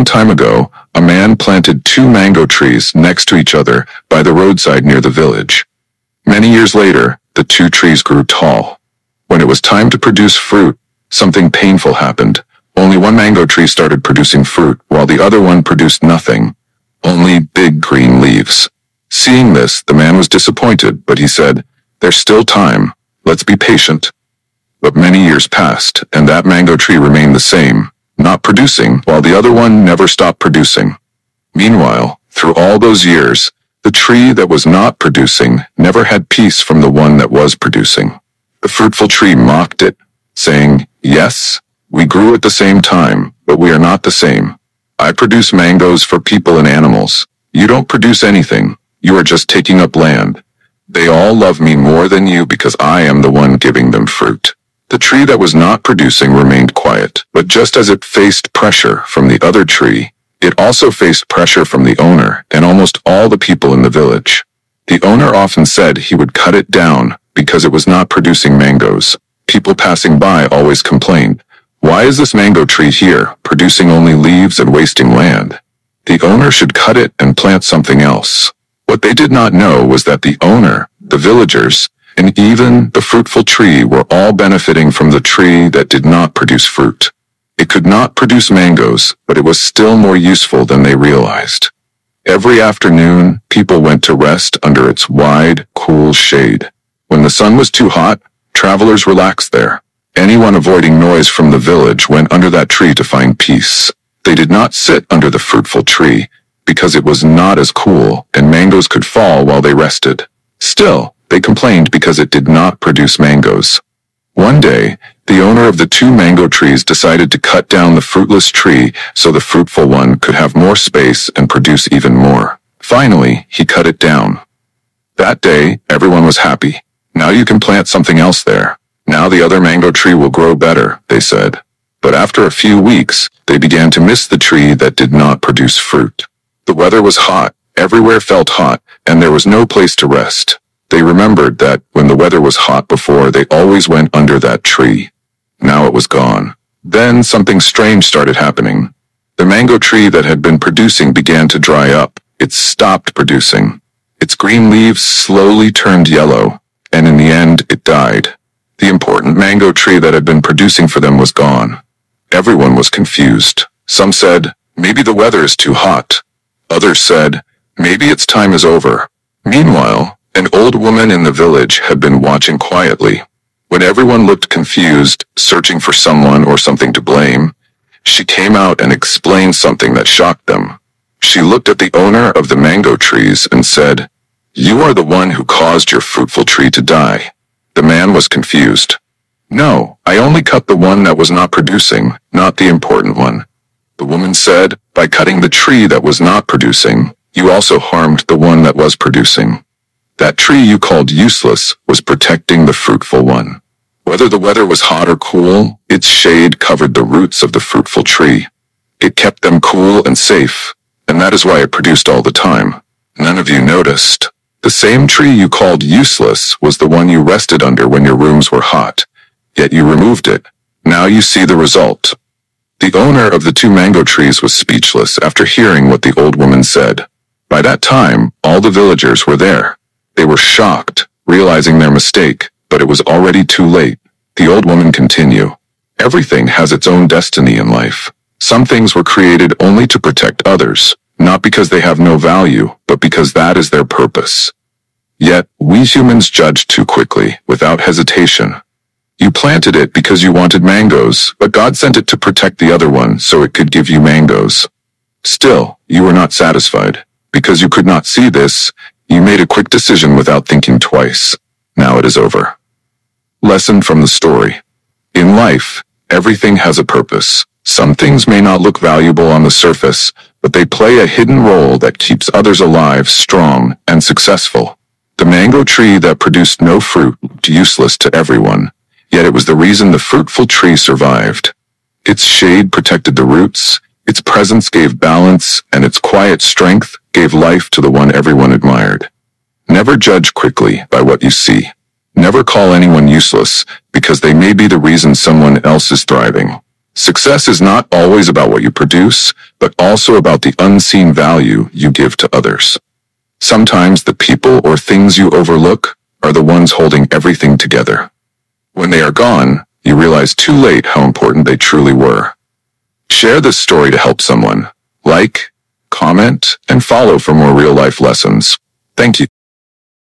long time ago, a man planted two mango trees next to each other by the roadside near the village. Many years later, the two trees grew tall. When it was time to produce fruit, something painful happened. Only one mango tree started producing fruit, while the other one produced nothing. Only big green leaves. Seeing this, the man was disappointed, but he said, "There's still time. Let's be patient." But many years passed, and that mango tree remained the same, not producing, while the other one never stopped producing. Meanwhile, through all those years, the tree that was not producing never had peace from the one that was producing. The fruitful tree mocked it, saying, "Yes, we grew at the same time, but we are not the same. I produce mangoes for people and animals. You don't produce anything. You are just taking up land. They all love me more than you because I am the one giving them fruit." The tree that was not producing remained quiet, but just as it faced pressure from the other tree, it also faced pressure from the owner and almost all the people in the village. The owner often said he would cut it down because it was not producing mangoes. People passing by always complained, "Why is this mango tree here, producing only leaves and wasting land? The owner should cut it and plant something else." What they did not know was that the owner, the villagers, and even the fruitful tree were all benefiting from the tree that did not produce fruit. It could not produce mangoes, but it was still more useful than they realized. Every afternoon, people went to rest under its wide, cool shade. When the sun was too hot, travelers relaxed there. Anyone avoiding noise from the village went under that tree to find peace. They did not sit under the fruitful tree, because it was not as cool and mangoes could fall while they rested. Still, they complained because it did not produce mangoes. One day, the owner of the two mango trees decided to cut down the fruitless tree so the fruitful one could have more space and produce even more. Finally, he cut it down. That day, everyone was happy. "Now you can plant something else there. Now the other mango tree will grow better," they said. But after a few weeks, they began to miss the tree that did not produce fruit. The weather was hot, everywhere felt hot, and there was no place to rest. They remembered that when the weather was hot before, they always went under that tree. Now it was gone. Then something strange started happening. The mango tree that had been producing began to dry up. It stopped producing. Its green leaves slowly turned yellow, and in the end, it died. The important mango tree that had been producing for them was gone. Everyone was confused. Some said, "Maybe the weather is too hot." Others said, "Maybe its time is over." Meanwhile, an old woman in the village had been watching quietly. When everyone looked confused, searching for someone or something to blame, she came out and explained something that shocked them. She looked at the owner of the mango trees and said, "You are the one who caused your fruitful tree to die." The man was confused. "No, I only cut the one that was not producing, not the important one." The woman said, "By cutting the tree that was not producing, you also harmed the one that was producing. That tree you called useless was protecting the fruitful one. Whether the weather was hot or cool, its shade covered the roots of the fruitful tree. It kept them cool and safe, and that is why it produced all the time. None of you noticed. The same tree you called useless was the one you rested under when your rooms were hot, yet you removed it. Now you see the result." The owner of the two mango trees was speechless after hearing what the old woman said. By that time, all the villagers were there. They were shocked, realizing their mistake, but it was already too late. The old woman continued, "Everything has its own destiny in life. Some things were created only to protect others, not because they have no value, but because that is their purpose. Yet, we humans judge too quickly, without hesitation. You planted it because you wanted mangoes, but God sent it to protect the other one so it could give you mangoes. Still, you were not satisfied. Because you could not see this, you made a quick decision without thinking twice. Now it is over." Lesson from the story. In life, everything has a purpose. Some things may not look valuable on the surface, but they play a hidden role that keeps others alive, strong, and successful. The mango tree that produced no fruit looked useless to everyone, yet it was the reason the fruitful tree survived. Its shade protected the roots, its presence gave balance, and its quiet strength gave life to the one everyone admired. Never judge quickly by what you see. Never call anyone useless, because they may be the reason someone else is thriving. Success is not always about what you produce, but also about the unseen value you give to others. Sometimes the people or things you overlook are the ones holding everything together. When they are gone, you realize too late how important they truly were. Share this story to help someone. Like, comment, and follow for more real-life lessons. Thank you.